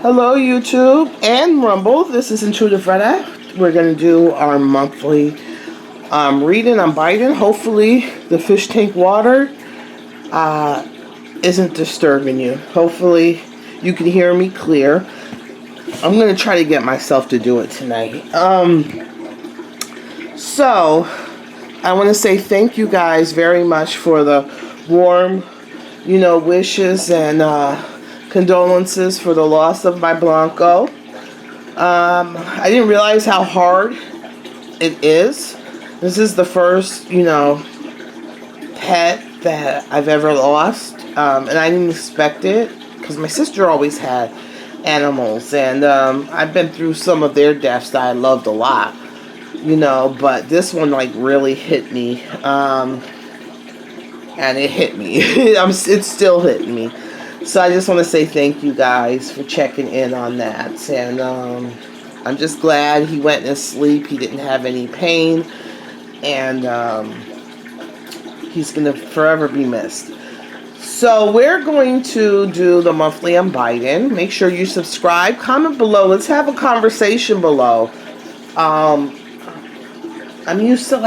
Hello YouTube and Rumble. This is Intuitive Retta. We're going to do our monthly reading on Biden. Hopefully the fish tank water isn't disturbing you. Hopefully you can hear me clear. I'm going to try to get myself to do it tonight. So I want to say thank you guys very much for the warm, wishes and condolences for the loss of my Blanco. I didn't realize how hard it is. This is the first, pet that I've ever lost. And I didn't expect it because my sister always had animals. And I've been through some of their deaths that I loved a lot, but this one really hit me. And it hit me. It's still hitting me. So I just want to say thank you guys for checking in on that. And I'm just glad he went to sleep. He didn't have any pain. And he's going to forever be missed. So we're going to do the monthly on Biden. Make sure you subscribe. Comment below. Let's have a conversation below. I'm used to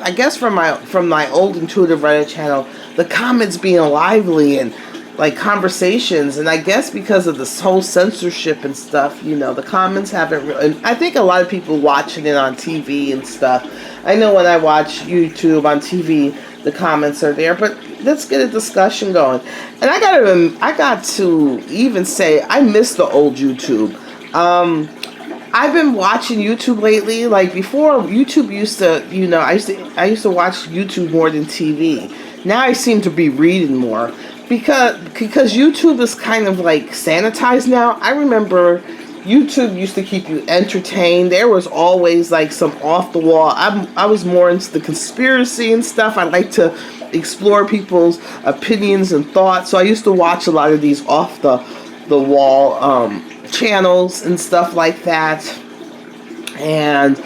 I guess from my old Intuitive Retta channel, the comments being lively and conversations, and I guess because of this whole censorship and stuff, the comments haven't really, and I think a lot of people watching it on TV and stuff. I know when I watch YouTube on TV, the comments are there, but let's get a discussion going. And I got to even say I miss the old YouTube. I've been watching YouTube lately. Before, YouTube used to, I used to watch YouTube more than TV. Now I seem to be reading more because YouTube is kind of sanitized now. I remember YouTube used to keep you entertained. There was always some off the wall. I was more into the conspiracy and stuff. I like to explore people's opinions and thoughts. So I used to watch a lot of these off the wall channels and stuff like that, and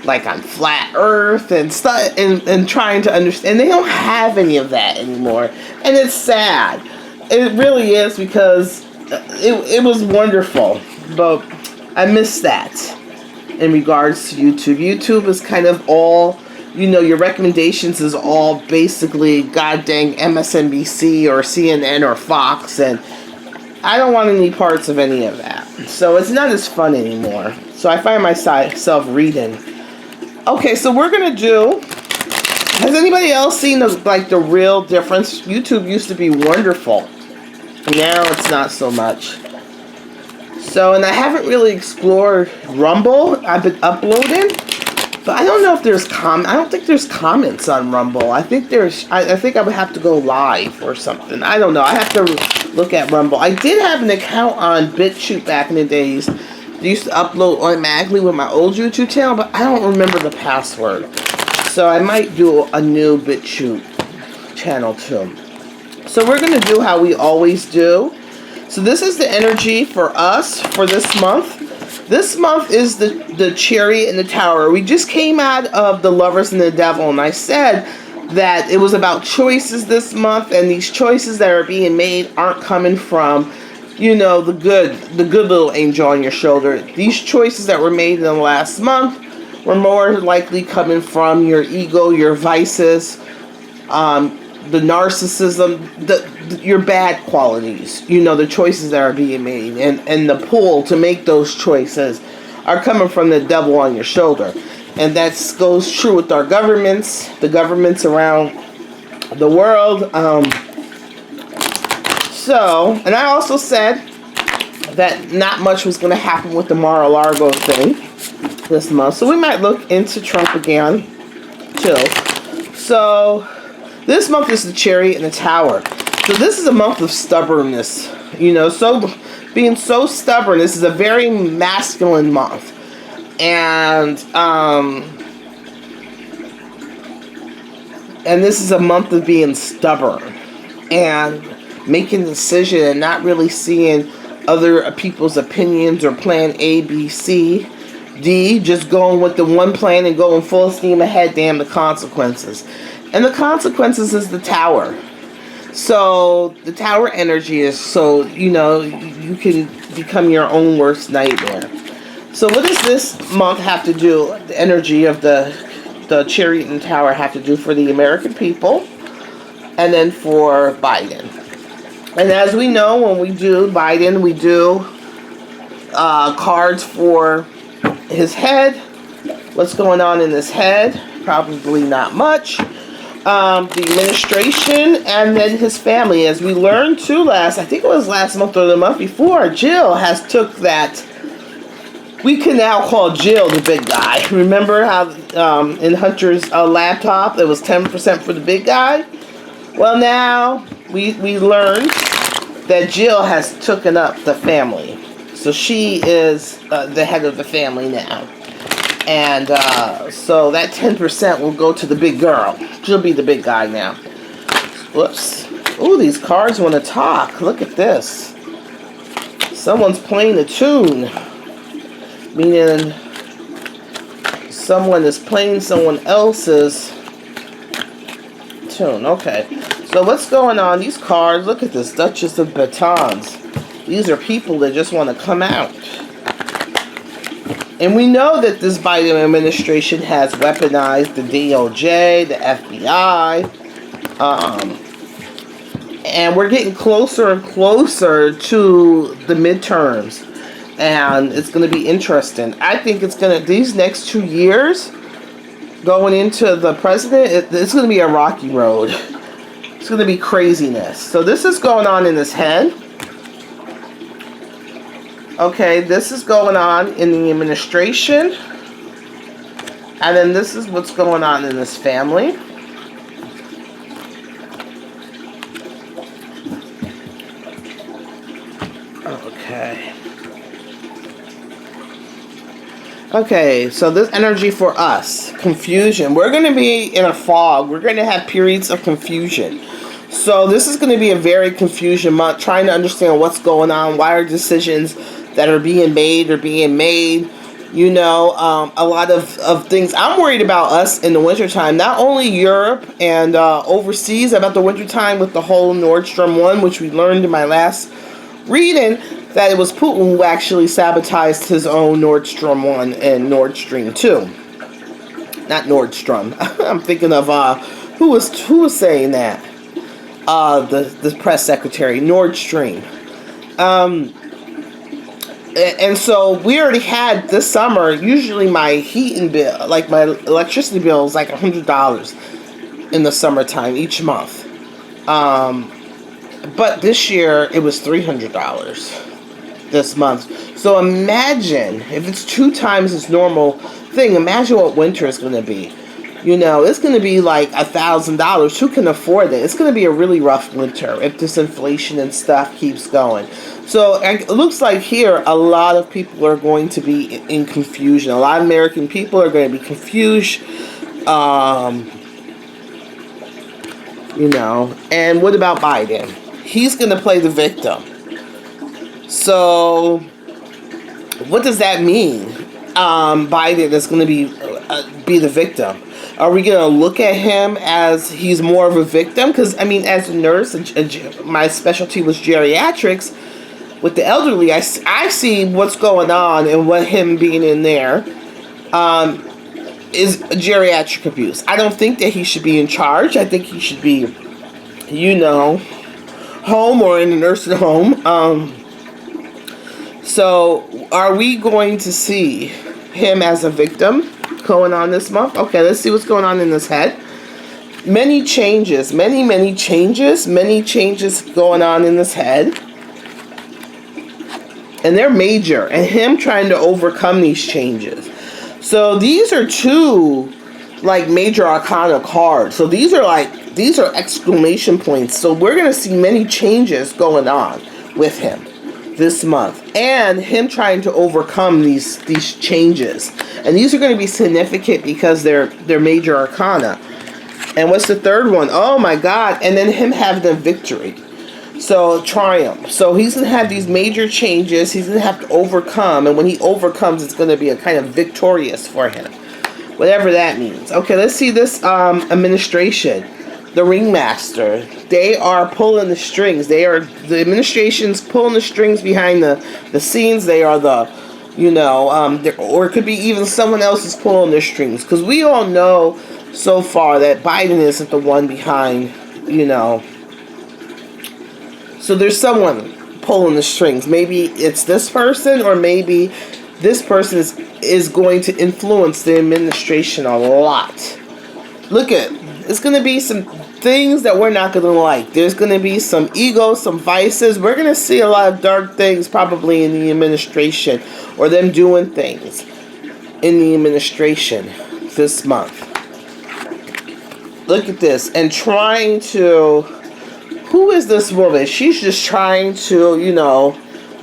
on flat earth and stuff, and trying to understand. They don't have any of that anymore, and it's sad. It really is, because it was wonderful, but I miss that in regards to YouTube. YouTube is kind of all, your recommendations is all basically god dang MSNBC or CNN or Fox, and I don't want any parts of any of that. So it's not as fun anymore. So I find myself reading. Okay, so we're going to do... Has anybody else seen the real difference? YouTube used to be wonderful. Now it's not so much. So, and I haven't really explored Rumble. I've been uploading. But I don't know if there's I don't think there's comments on Rumble. I think I think I would have to go live or something. I don't know. I have to look at Rumble. I did have an account on BitChute back in the days. I used to upload automatically with my old YouTube channel, but I don't remember the password. So I might do a new BitChute channel too. So we're going to do how we always do. So this is the energy for us for this month. This month is the Chariot and the Tower. We just came out of the Lovers and the Devil, and I said that it was about choices this month, and these choices that are being made aren't coming from, the good little angel on your shoulder. These choices that were made in the last month were more likely coming from your ego, your vices, the narcissism, your bad qualities, the choices that are being made, and the pull to make those choices are coming from the devil on your shoulder. And that goes true with our governments, the governments around the world. And I also said that not much was going to happen with the Mar-a-Lago thing this month. So we might look into Trump again, too. So this month is the Chariot and the Tower. So this is a month of stubbornness. So being so stubborn. This is a very masculine month. And this is a month of being stubborn and making a decision and not really seeing other people's opinions or plan A, B, C, D. Just going with the one plan and going full steam ahead. Damn the consequences. And the consequences is the Tower. So the tower energy is so, you know, you can become your own worst nightmare. So what does this month have to do, the energy of the chariot and tower have to do for the American people and then for Biden? And as we know, when we do Biden, we do cards for his head. What's going on in his head? Probably not much. The administration, and then his family. As we learned too I think it was last month or the month before, Jill has took that. We can now call Jill the big guy. Remember how in Hunter's laptop it was 10% for the big guy? Well, now we learned that Jill has taken up the family. So she is the head of the family now. And so that 10% will go to the big girl. She'll be the big guy now. Whoops. Ooh, these cards want to talk. Look at this. Someone's playing a tune. Meaning someone is playing someone else's tune. Okay. So what's going on? These cards, look at this. Duchess of Batons. These are people that just want to come out. And we know that this Biden administration has weaponized the DOJ, the FBI. And we're getting closer and closer to the midterms. And it's going to be interesting. I think it's going to, these next 2 years, going into the president, it's going to be a rocky road. It's going to be craziness. So this is going on in his head. Okay, this is going on in the administration. And then this is what's going on in his family. Okay. Okay, so this energy for us, confusion. We're going to be in a fog. We're going to have periods of confusion. So this is going to be a very confusion month, trying to understand what's going on, why are decisions that are being made you know, a lot of things. I'm worried about us in the wintertime, not only Europe and overseas, about the wintertime with the whole Nord Stream 1, which we learned in my last reading, that it was Putin who actually sabotaged his own Nord Stream 1 and Nord Stream 2. Not Nordstrom. I'm thinking of, who was saying that? The press secretary, Nord Stream. And so we already had this summer, usually my heating bill, like my electricity bill is like $100 in the summertime each month. But this year it was $300 this month. So imagine if it's 2 times its normal thing, imagine what winter is going to be. You know, it's going to be like $1,000. Who can afford it? It's going to be a really rough winter if this inflation and stuff keeps going. So it looks like here a lot of people are going to be in confusion. A lot of American people are going to be confused. You know, and what about Biden? He's going to play the victim. So what does that mean? Biden is going to be the victim. Are we going to look at him as he's more of a victim? Because, I mean, as a nurse, my specialty was geriatrics. With the elderly, I see what's going on and what him being in there is geriatric abuse. I don't think that he should be in charge. I think he should be, you know, home or in a nursing home. So, are we going to see him as a victim going on this month? Okay, let's see what's going on in his head. Many changes going on in his head. And they're major. And him trying to overcome these changes. So these are 2 like major arcana cards. So these are exclamation points. So we're going to see many changes going on with him this month. And him trying to overcome these changes. And these are going to be significant because they're major arcana. And what's the third one? Oh my God. And then him having the victory. So triumph. So he's going to have these major changes. He's going to have to overcome. And when he overcomes, it's going to be a kind of victorious for him. Whatever that means. Okay, let's see this administration. the ringmaster. They are pulling the strings. The administration's pulling the strings behind the scenes. They are the, or it could be even someone else is pulling their strings. Because we all know so far that Biden isn't the one behind, So there's someone pulling the strings. Maybe it's this person, or maybe this person is going to influence the administration a lot. Look at, it's going to be some things that we're not going to like. There's going to be some ego, some vices. We're going to see a lot of dark things probably in the administration, or them doing things in the administration this month. Look at this. And trying to, who is this woman? She's just trying to,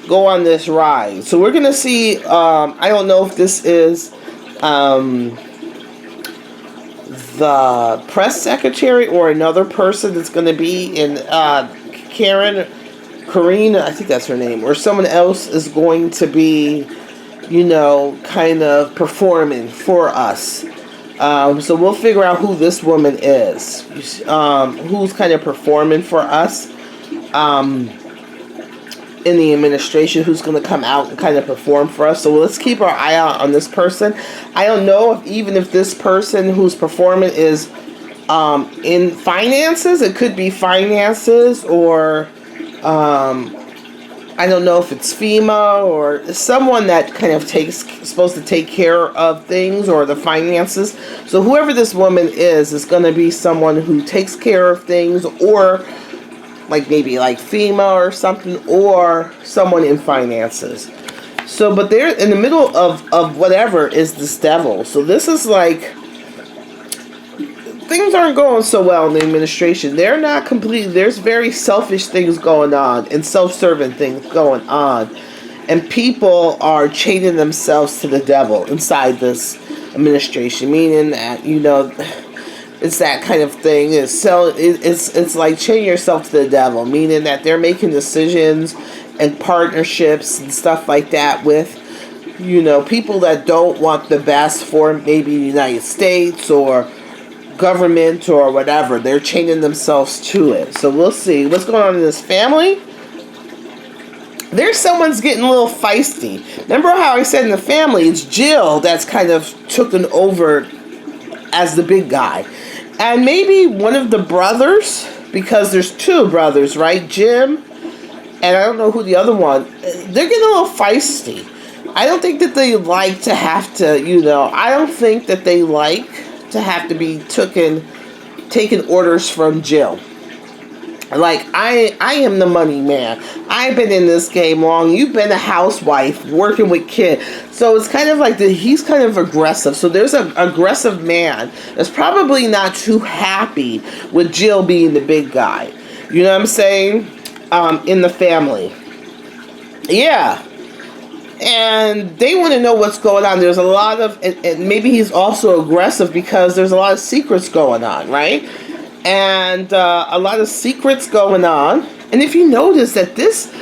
go on this ride. So we're going to see, I don't know if this is the press secretary or another person that's going to be in Karine, I think that's her name, or someone else is going to be, kind of performing for us. So we'll figure out who this woman is, who's kind of performing for us in the administration, who's going to come out and kind of perform for us. So let's keep our eye out on this person. I don't know if this person who's performing is in finances. It could be finances, or I don't know if it's FEMA or someone that kind of supposed to take care of things, or the finances. So whoever this woman is going to be someone who takes care of things, or maybe like FEMA or something, or someone in finances. So, but they're in the middle of whatever is this devil. So this is things aren't going so well in the administration. They're not completely, there's very selfish things going on and self-serving things going on. And people are chaining themselves to the devil inside this administration, meaning that, it's that kind of thing. It's like chaining yourself to the devil, meaning that they're making decisions and partnerships and stuff like that with, people that don't want the best for maybe the United States or government or whatever. They're chaining themselves to it. So we'll see what's going on in this family. There's someone's getting a little feisty. Remember how I said in the family, it's Jill that's kind of taken over as the big guy. And maybe one of the brothers, because there's two brothers, right? Jim, and I don't know who the other one, they're getting a little feisty. I don't think that they like to have to, I don't think that they like to have to be taking orders from Jill. I am the money man. I've been in this game long. You've been a housewife working with kids. So it's kind of like he's kind of aggressive. So there's an aggressive man that's probably not too happy with Jill being the big guy. You know what I'm saying? In the family. Yeah. And they want to know what's going on. There's a lot of, and maybe he's also aggressive because there's a lot of secrets going on, right? And a lot of secrets going on. And if you notice that this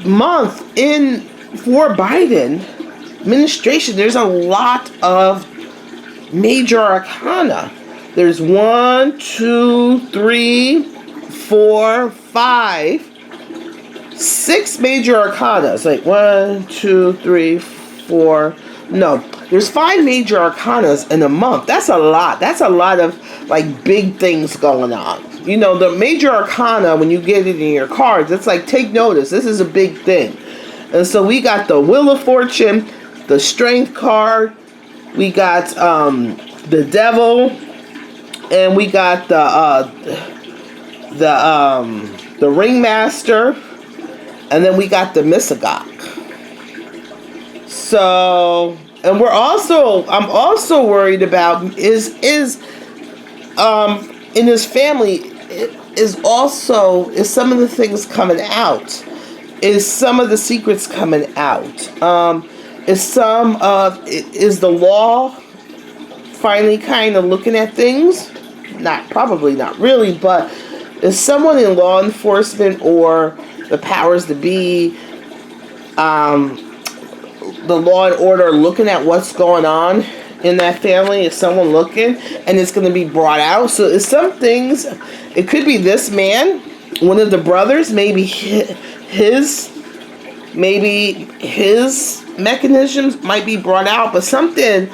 month for Biden administration, there's a lot of major arcana. There's 1, 2, 3, 4, 5, 6 major arcana. It's 1, 2, 3, 4. No, there's 5 major arcanas in a month. That's a lot. That's a lot of big things going on. The major arcana, when you get it in your cards, it's take notice. This is a big thing. And so we got the Wheel of Fortune, the Strength card, we got the Devil, and we got the Ringmaster, and then we got the Misagok. So, and I'm also worried about is in his family is some of the things coming out. Is some of the secrets coming out? Is the law finally kind of looking at things? Probably not really, but is someone in law enforcement or the powers to be, the law and order looking at what's going on in that family? Is someone looking? And it's going to be brought out. So it's some things, it could be this man, one of the brothers, maybe his mechanisms might be brought out, but something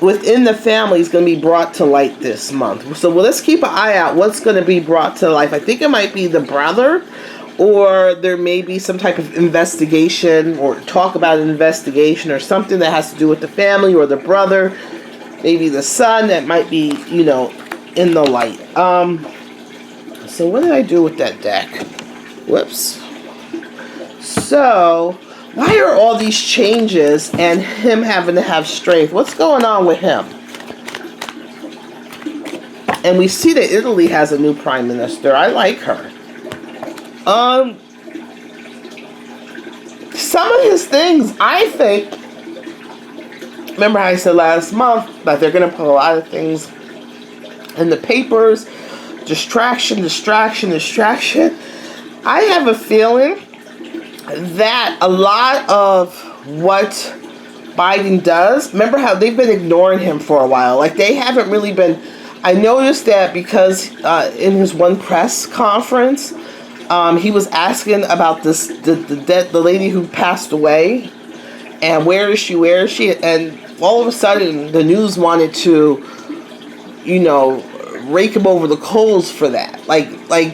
within the family is going to be brought to light this month. So let's keep an eye out what's going to be brought to life. I think it might be the brother, or there may be some type of investigation or talk about an investigation or something that has to do with the family or the brother, maybe the son that might be, you know, in the light. So what did I do with that deck? Whoops. So why are all these changes and him having to have strength? What's going on with him? And we see that Italy has a new prime minister. I like her. Some of his things, I think, remember how I said last month that they're going to put a lot of things in the papers, distraction. I have a feeling that a lot of what Biden does, remember how they've been ignoring him for a while. Like, they haven't really been. I noticed that because in his one press conference, he was asking about the lady who passed away, and where is she, and all of a sudden the news wanted to, you know, rake him over the coals for that. Like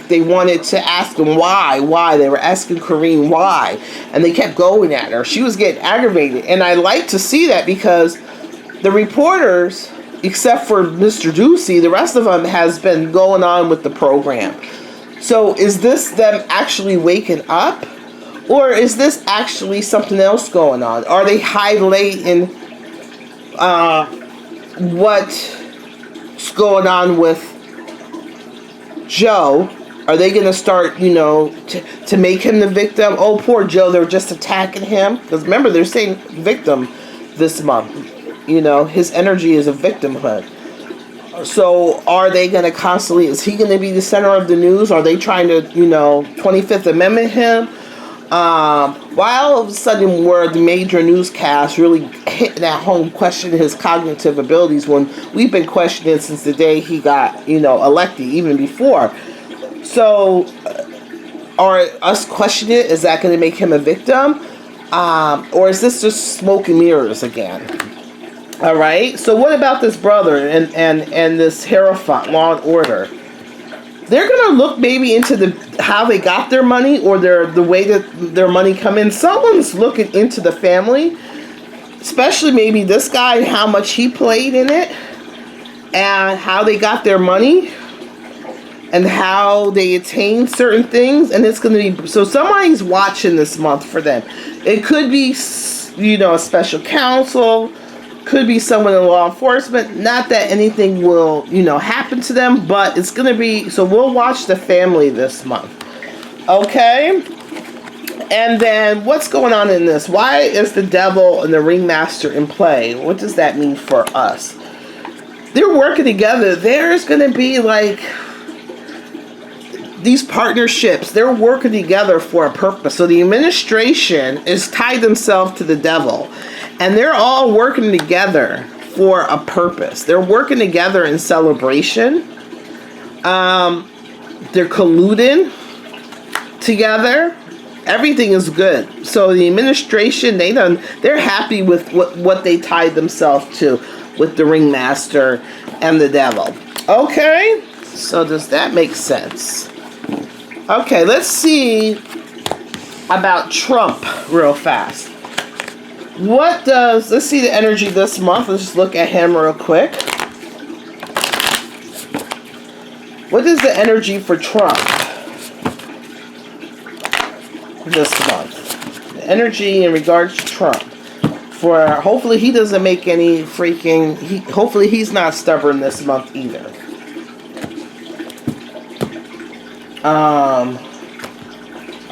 they wanted to ask him why. They were asking Karine why, and they kept going at her. She was getting aggravated, and I like to see that because the reporters, except for Mr. Ducey, the rest of them has been going on with the program. So is this them actually waking up, or is this actually something else going on? Are they highlighting what's going on with Joe? Are they going to start, you know, to make him the victim? Oh, poor Joe, they're just attacking him. Because remember, they're saying victim this month. You know, his energy is a victimhood. So are they going to constantly, is he going to be the center of the news? Are they trying to, you know, 25th Amendment him? Why all of a sudden were the major newscasts really hitting at home, questioning his cognitive abilities when we've been questioning since the day he got, you know, elected, even before? So are us questioning it? Is that going to make him a victim? Or is this just smoke and mirrors again? All right. So what about this brother and this Hierophant, Law and Order? They're gonna look maybe into how they got their money, or the way that their money come in. Someone's looking into the family, especially maybe this guy, how much he played in it, and how they got their money, and how they attained certain things. And it's gonna be, so somebody's watching this month for them. It could be, you know, a special counsel. Could be someone in law enforcement. Not that anything will, you know, happen to them, but it's going to be, so we'll watch the family this month. Okay? And then what's going on in this? Why is the devil and the ringmaster in play? What does that mean for us? They're working together. There's going to be like these partnerships. They're working together for a purpose. So the administration is tied themselves to the devil. And they're all working together for a purpose. They're working together in celebration. They're colluding together. Everything is good. So the administration, they're happy with what they tied themselves to with the ringmaster and the devil. Okay? So does that make sense? Okay, let's see about Trump real fast. Let's see the energy this month. Let's just look at him real quick. What is the energy for Trump this month? The energy in regards to Trump. For hopefully he doesn't make any hopefully he's not stubborn this month either.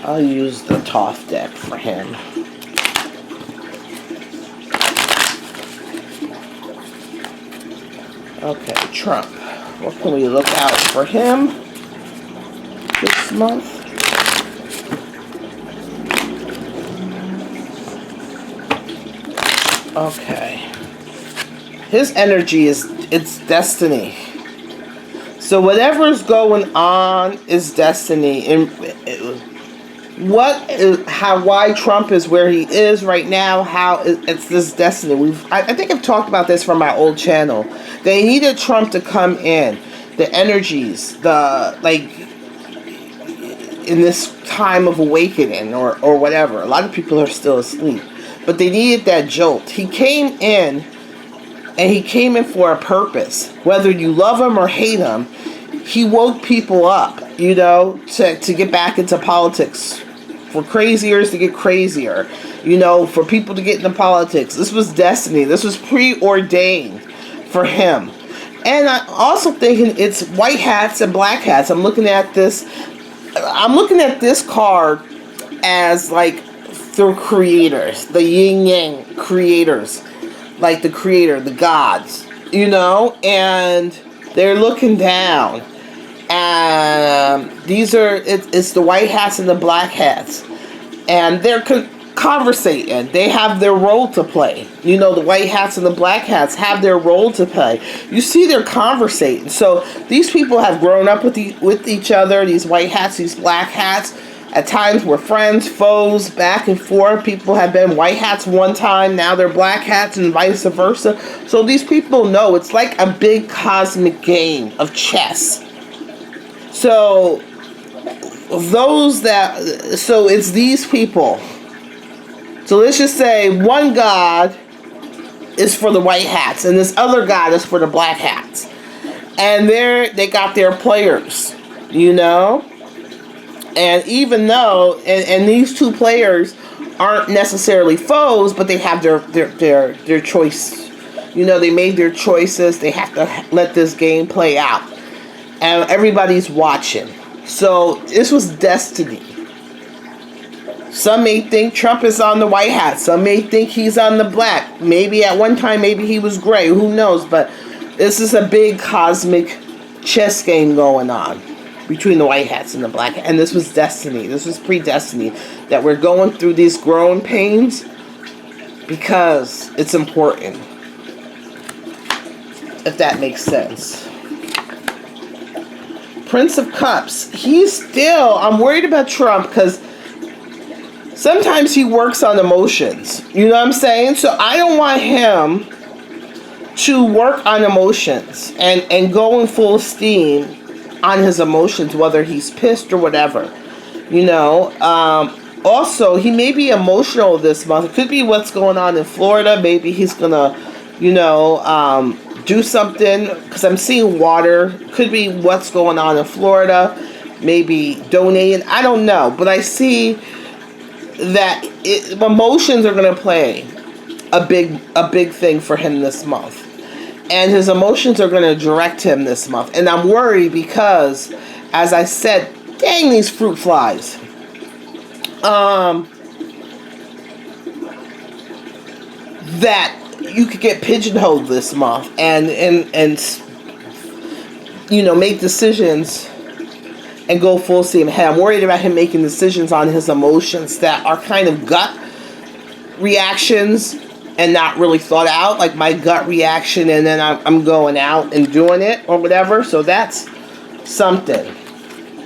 I'll use the Toth deck for him. Okay, Trump. What can we look out for him this month? Okay. His energy it's destiny. So whatever's going on is destiny. And why Trump is where he is right now, it's this destiny. I think I've talked about this from my old channel. They needed Trump to come in. The energies, in this time of awakening or whatever. A lot of people are still asleep. But they needed that jolt. He came in, and he came in for a purpose. Whether you love him or hate him, he woke people up, to get back into politics. For craziers to get crazier. For people to get into politics. This was destiny. This was preordained for him. And I'm also thinking it's white hats and black hats. I'm looking at this card as like the creators, the yin yang creators, like the creator, the gods, and they're looking down. And it's the white hats and the black hats, and they're conversating. They have their role to play. The white hats and the black hats have their role to play. You see, they're conversating. So these people have grown up with each other. These white hats, these black hats, at times were friends, foes, back and forth. People have been white hats one time, now they're black hats, and vice versa. So these people know it's like a big cosmic game of chess. So it's these people. So let's just say one god is for the white hats and this other god is for the black hats. And they got their players, And even though and these two players aren't necessarily foes, but they have their choice. They made their choices. They have to let this game play out. And everybody's watching. So this was destiny. Some may think Trump is on the white hat. Some may think he's on the black. Maybe at one time, maybe he was gray. Who knows? But this is a big cosmic chess game going on between the white hats and the black hats. And this was destiny. This was predestiny. That we're going through these growing pains because it's important. If that makes sense. Prince of Cups. I'm worried about Trump because sometimes he works on emotions. You know what I'm saying? So I don't want him to work on emotions and go in full steam on his emotions, whether he's pissed or whatever. Also, he may be emotional this month. It could be what's going on in Florida. Maybe he's going to, do something, because I'm seeing water. Could be what's going on in Florida. Maybe donating. I don't know. But I see that emotions are going to play a big thing for him this month. And his emotions are going to direct him this month. And I'm worried because, as I said, dang these fruit flies. That you could get pigeonholed this month and make decisions and go full steam ahead. I'm worried about him making decisions on his emotions that are kind of gut reactions and not really thought out, like my gut reaction, and then I'm going out and doing it or whatever. So that's something.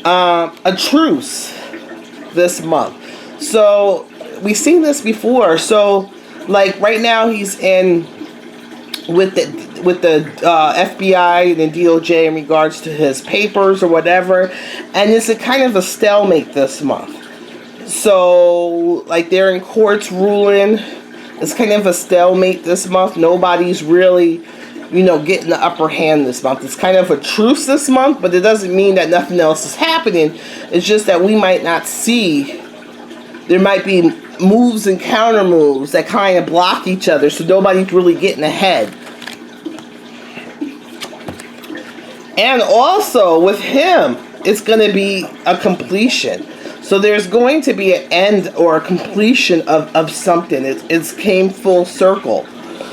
A truce this month. So we've seen this before. So like right now he's in with the FBI and the DOJ in regards to his papers or whatever, and it's a kind of a stalemate this month. So like they're in courts ruling. It's kind of a stalemate this month. Nobody's really, getting the upper hand this month. It's kind of a truce this month, but it doesn't mean that nothing else is happening. It's just that we might not see. There might be moves and counter moves that kind of block each other, so nobody's really getting ahead. And also with him, it's going to be a completion. So there's going to be an end or a completion of something. It's came full circle.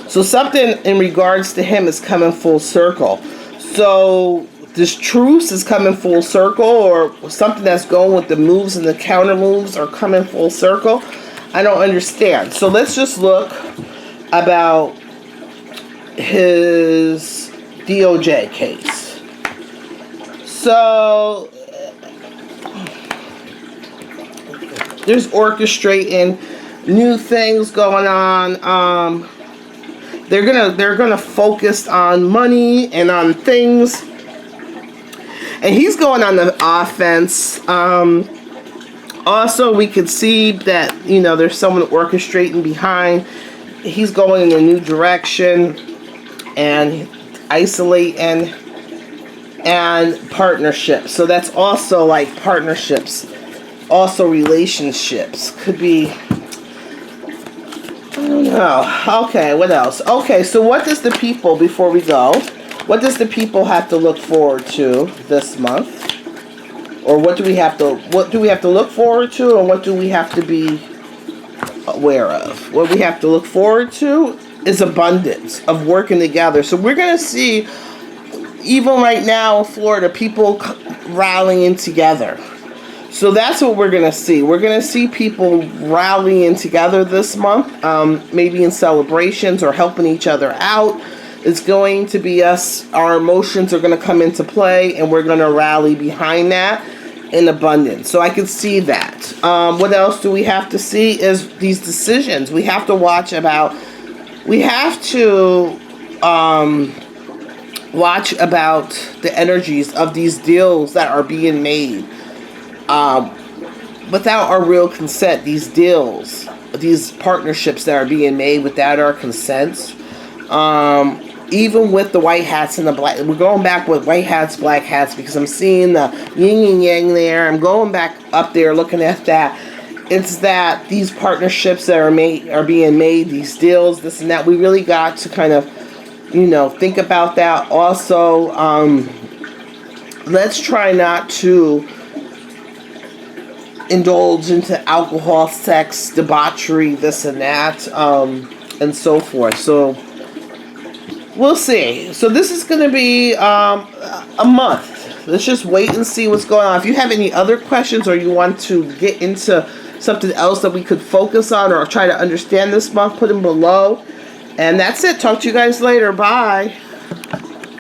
So something in regards to him is coming full circle. So this truce is coming full circle, or something that's going with the moves and the counter moves are coming full circle. I don't understand. So let's just look about his DOJ case. So there's orchestrating new things going on. They're gonna focus on money and on things, and he's going on the offense. Also, we could see that, you know, there's someone orchestrating behind. He's going in a new direction and isolating and partnerships. So that's also like partnerships, also relationships. Could be, I don't know. Okay, what else? Okay, so what does the people, before we go, what does the people have to look forward to this month? Or what do we have to look forward to, and what do we have to be aware of? What we have to look forward to is abundance of working together. So we're going to see, even right now in Florida, people rallying together. So that's what we're going to see. We're going to see people rallying together this month, maybe in celebrations or helping each other out. It's going to be us, our emotions are going to come into play, and we're going to rally behind that in abundance. So I can see that. What else do we have to see is these decisions. We have to watch about the energies of these deals that are being made without our real consent. These deals, these partnerships that are being made without our consents. Even with the white hats and the black, we're going back with white hats, black hats, because I'm seeing the yin and yang there. I'm going back up there looking at that. It's that these partnerships that are being made, these deals, this and that. We really got to kind of, you know, think about that. Also, let's try not to indulge into alcohol, sex, debauchery, this and that, and so forth. So we'll see. So this is going to be a month. Let's just wait and see what's going on. If you have any other questions, or you want to get into something else that we could focus on or try to understand this month, put them below. And that's it. Talk to you guys later. Bye.